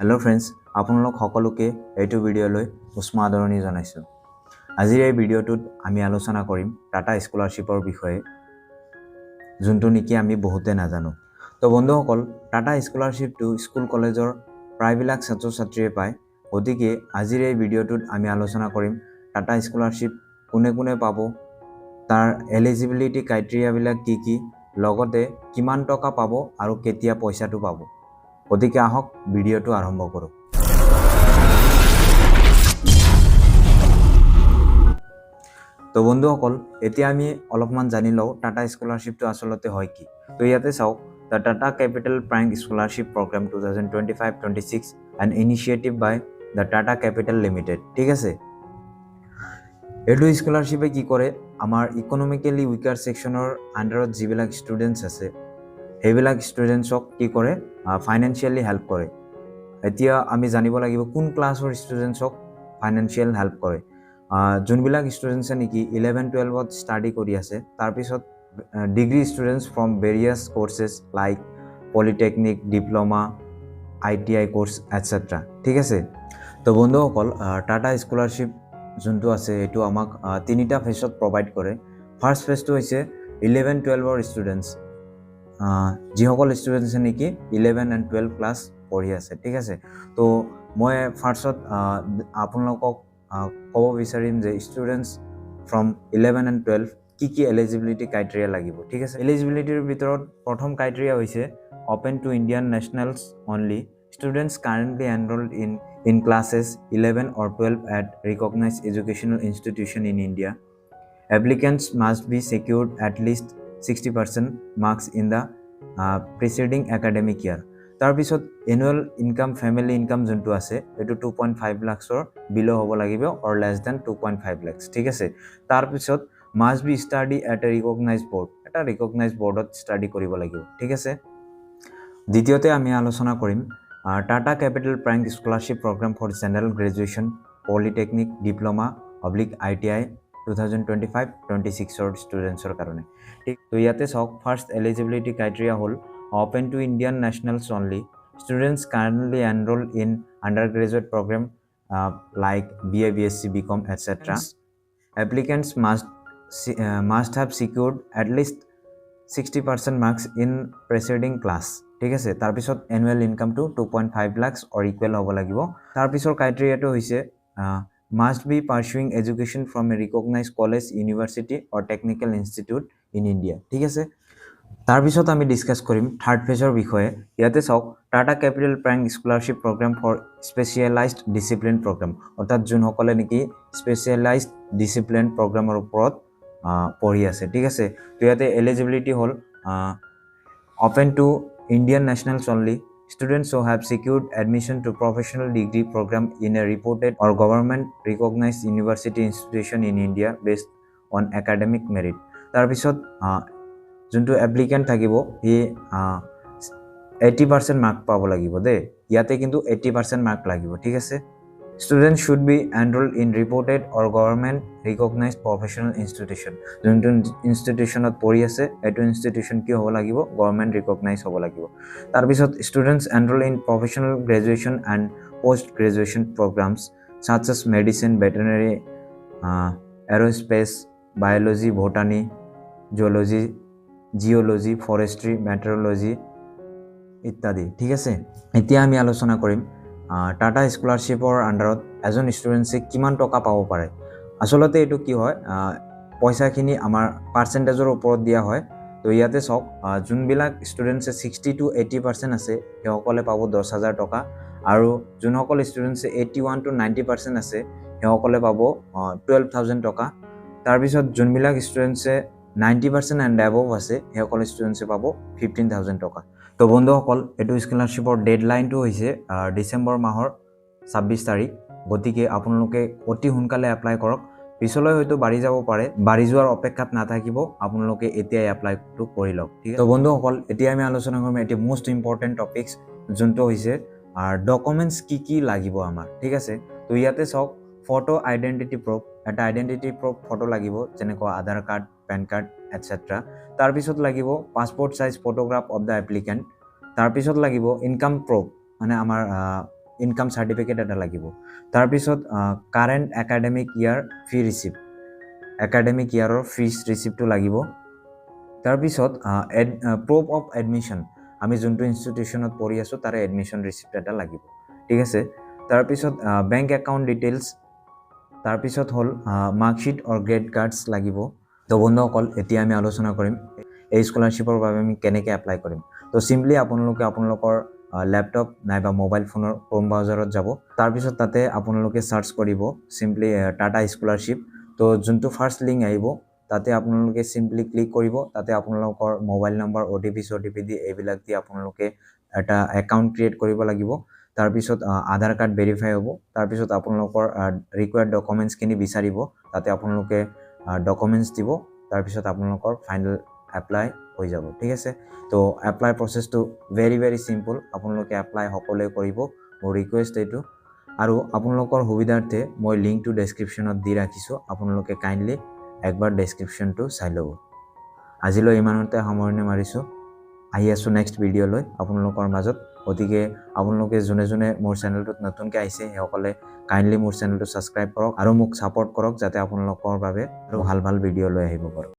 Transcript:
Hello' friends, আপোনালোক সকলোকে এইটো ভিডিঅ'লৈ উষ্ম আদৰণি জনাইছোঁ। আজিৰ এই ভিডিঅ'টোত আমি আলোচনা কৰিম টাটা স্কলাৰশ্বিপৰ বিষয়ে, যোনটো নেকি আমি বহুতে নাজানো। তো বন্ধুসকল, টাটা স্কলাৰশ্বিপটো স্কুল কলেজৰ প্ৰায়বিলাক ছাত্ৰ ছাত্ৰীয়ে পায়। গতিকে আজিৰ এই ভিডিঅ'টোত আমি আলোচনা কৰিম টাটা স্কলাৰশ্বিপ কোনে কোনে পাব, তাৰ এলিজিবিলিটি ক্ৰাইটেৰিয়াবিলাক কি, লগতে কিমান টকা পাব আৰু কেতিয়া পইচাটো পাব। গতিকে আহক ভিডিঅ'টো আৰম্ভ কৰোঁ। তো বন্ধুসকল, এতিয়া আমি অলপমান জানি লওঁ টাটা স্কলাৰশ্বিপটো আচলতে হয় কি। তো ইয়াতে চাওক, the Tata Capital Prime scholarship Program 2025-26 and initiative by the Tata Capital Limited. ঠিক আছে, এইটো স্কলাৰশ্বিপে কি কৰে, আমাৰ ইকনমিকেলি উইকাৰ ছেকশ্যনৰ আণ্ডাৰত যিবিলাক ষ্টুডেণ্টছ আছে সেইবিলাক ষ্টুডেণ্টছক কি কৰে, ফাইনেন্সিয়েলি হেল্প কৰে। এতিয়া আমি জানিব লাগিব কোন ক্লাছৰ ষ্টুডেণ্টছক ফাইনেন্সিয়েল হেল্প কৰে। যোনবিলাক ষ্টুডেণ্টছে নেকি 11-12ত ষ্টাডি কৰি আছে, তাৰপিছত degree students from various courses like polytechnic, diploma, ITI course etcetera. ঠিক আছে, তো বন্ধুসকল, টাটা স্কলাৰশ্বিপ যোনটো আছে এইটো আমাক তিনিটা ফেজত প্ৰভাইড কৰে। ফাৰ্ষ্ট ফেজটো হৈছে 11-12ৰ ষ্টুডেণ্টছ, যিসকল ষ্টুডেণ্টছে নেকি 11 and 12 ক্লাছ পঢ়ি আছে। ঠিক আছে, তো মই ফাৰ্ষ্টত আপোনালোকক ক'ব বিচাৰিম যে ষ্টুডেণ্টছ ফ্ৰম 11 and 12 কি এলিজিবিলিটি ক্ৰাইটেৰিয়া লাগিব। ঠিক আছে, এলিজিবিলিটিৰ ভিতৰত প্ৰথম ক্ৰাইটেৰিয়া হৈছে open to Indian nationals only, students currently enrolled in classes 11 or 12 at recognized educational institution in India. Applicants must be secured at least 60% marks in the preceding academic year. তাৰপিছত annual income, family income যোনটো আছে এইটো 2.5 লাখছৰ বিল' হ'ব লাগিব অৰ less than 2.5 lakhs. ঠিক আছে, তাৰপিছত must be study at a recognise board, এটা ৰিকগনাইজ বৰ্ডত ষ্টাডি কৰিব লাগিব। ঠিক আছে, দ্বিতীয়তে আমি আলোচনা কৰিম Tata Capital Prime scholarship programme for general graduation, polytechnic, diploma ITI 2025-26ৰ ষ্টুডেণ্টছৰ কাৰণে। ঠিক, তো ইয়াতে চাওক, ফাৰ্ষ্ট এলিজিবিলিটি ক্ৰাইটেৰিয়া হ'ল open to Indian nationals only, students currently enrolled in undergraduate programme like BA, BSc, BCom, etcetera. Applicants must have secured at least 60% marks in preceding class. ঠিক আছে, তাৰপিছত এনুৱেল ইনকামটো 2.5 লাখছ অৰ equal হ'ব লাগিব। তাৰপিছৰ ক্ৰাইটেৰিয়াটো হৈছে must be pursuing education from a recognized college, university or technical institute in India. ঠিক আছে, তাৰপিছত আমি ডিছকাছ কৰিম থাৰ্ড ফেজৰ বিষয়ে। ইয়াতে চাওক, Tata Capital Prime scholarship programme for specialized discipline program, অৰ্থাৎ যোনসকলে নেকি স্পেচিয়েলাইজড ডিচিপ্লিন প্ৰগ্ৰামৰ ওপৰত পঢ়ি আছে। ঠিক আছে, তো ইয়াতে এলিজিবিলিটি হ'ল open to Indian nationals only, students who have secured admission to professional degree program in a reported or government recognized university institution in India based on academic merit. তাৰপিছত যোনটো এপ্লিকেণ্ট থাকিব সি 80% মাৰ্ক পাব লাগিব দেই, ইয়াতে কিন্তু 80% mark লাগিব। ঠিক আছে, students should be enrolled in reported or government recognized professional institution, যোনটো ইনষ্টিটিউশ্যনত পঢ়ি আছে এইটো ইনষ্টিটিউশ্যন কি হ'ব লাগিব, গভৰ্ণমেণ্ট ৰিকগনাইজ হ'ব লাগিব। তাৰপিছত students enrol in professional graduation and post graduation programmes such as medicine, veterinary, aerospace, biology, botany, zoology, geology, forestry, meteorology ইত্যাদি। ঠিক আছে, এতিয়া আমি আলোচনা কৰিম টাটা স্কলাৰশ্বিপৰ আণ্ডাৰত এজন ষ্টুডেণ্টছে কিমান টকা পাব পাৰে। আচলতে এইটো কি হয়, পইচাখিনি আমাৰ পাৰ্চেণ্টেজৰ ওপৰত দিয়া হয়। তো ইয়াতে চাওক, যোনবিলাক ষ্টুডেণ্টছে 60 to 80% আছে সেইসকলে পাব 10,000 টকা, আৰু যোনসকল ষ্টুডেণ্টছে 81 to 90% আছে সেইসকলে পাব 12,000 টকা। তাৰপিছত যোনবিলাক ষ্টুডেণ্টছে 90% এণ্ড এবভ আছে সেইসকল ষ্টুডেণ্টছে পাব 15,000 টকা। তো বন্ধুসকল, এইটো স্কলাৰশ্বিপৰ ডেডলাইনটো হৈছে ডিচেম্বৰ মাহৰ 26 তাৰিখ। গতিকে আপোনালোকে অতি সোনকালে এপ্লাই কৰক, পিছলৈ হয়তো বাঢ়ি যাব পাৰে, বাঢ়ি যোৱাৰ অপেক্ষাত নাথাকিব, আপোনালোকে এতিয়াই এপ্লাইটো কৰি লওক। ঠিক আছে, তো বন্ধুসকল, এতিয়া আমি আলোচনা কৰিম এটি মোষ্ট ইম্পৰ্টেণ্ট টপিকছ, যোনটো হৈছে ডকুমেণ্টছ কি লাগিব আমাৰ। ঠিক আছে, তো ইয়াতে চাওক, ফটো আইডেণ্টিটি প্ৰুফ, এটা আইডেণ্টিটি প্ৰুফ ফটো লাগিব, যেনেকুৱা আধাৰ কাৰ্ড, পেন কাৰ্ড এটচেট্ৰা। তাৰপিছত লাগিব passport size photograph of the applicant. তাৰপিছত লাগিব ইনকাম প্ৰুফ, মানে আমাৰ ইনকাম চাৰ্টিফিকেট এটা লাগিব। তাৰপিছত কাৰেণ্ট একাডেমিক ইয়াৰ ফি ৰিচিপ্ট, একাডেমিক ইয়াৰৰ ফিজ ৰিচিপ্টটো লাগিব। তাৰপিছত প্ৰুফ অফ এডমিশ্যন, আমি যোনটো ইনষ্টিটিউশ্যনত পঢ়ি আছোঁ তাৰে এডমিশ্যন ৰিচিপ্ট এটা লাগিব, ঠিক আছে। তাৰপিছত বেংক একাউণ্ট ডিটেইলছ, তাৰপিছত হ'ল মাৰ্কশ্বিট অৰ গ্ৰেড কাৰ্ডছ লাগিব। তো বন্ধুসকল, এতিয়া আমি আলোচনা কৰিম এই স্কলাৰশ্বিপৰ বাবে আমি কেনেকৈ এপ্লাই কৰিম। তো চিম্পলি আপোনালোকে আপোনালোকৰ লেপটপ নাইবা মোবাইল ফোনৰ ক্ৰ'ম ব্ৰাউজাৰত যাব। তাৰপিছত তাতে আপোনালোকে চাৰ্চ কৰিব চিম্পলি টাটা স্কলাৰশ্বিপ। তো যোনটো ফাৰ্ষ্ট লিংক আহিব তাতে আপোনালোকে চিম্পলি ক্লিক কৰিব। তাতে আপোনালোকৰ মোবাইল নম্বৰ, OTP দি এইবিলাক দি আপোনালোকে এটা একাউণ্ট ক্ৰিয়েট কৰিব লাগিব। তাৰপিছত আধাৰ কাৰ্ড ভেৰিফাই হ'ব। তাৰপিছত আপোনালোকৰ ৰিকুৱাৰ্ড ডকুমেণ্টছখিনি বিচাৰিব, তাতে আপোনালোকে ডকুমেণ্টছ দিব। তাৰপিছত আপোনালোকৰ ফাইনেল এপ্লাই হৈ যাব, ঠিক আছে। তো এপ্লাই প্ৰচেছটো ভেৰি চিম্পল, আপোনালোকে এপ্লাই সকলোৱে কৰিব, মোৰ ৰিকুৱেষ্ট এইটো। আৰু আপোনালোকৰ সুবিধাৰ্থে মই লিংকটো ডেছক্ৰিপশ্যনত দি ৰাখিছোঁ, আপোনালোকে কাইণ্ডলি একবাৰ ডেছক্ৰিপশ্যনটো চাই ল'ব। আজিলৈ ইমানতে সামৰণি মাৰিছোঁ, আহি আছোঁ নেক্সট ভিডিঅ'লৈ আপোনালোকৰ মাজত। গতিকে আপোনালোকে যোনে মোৰ চেনেলটোত নতুনকৈ আহিছে সেইসকলে কাইণ্ডলি মোৰ চেনেলটো ছাবস্ক্ৰাইব কৰক আৰু মোক ছাপোৰ্ট কৰক, যাতে আপোনালোকৰ বাবে আৰু ভাল ভিডিঅ' লৈ আহিব পাৰোঁ।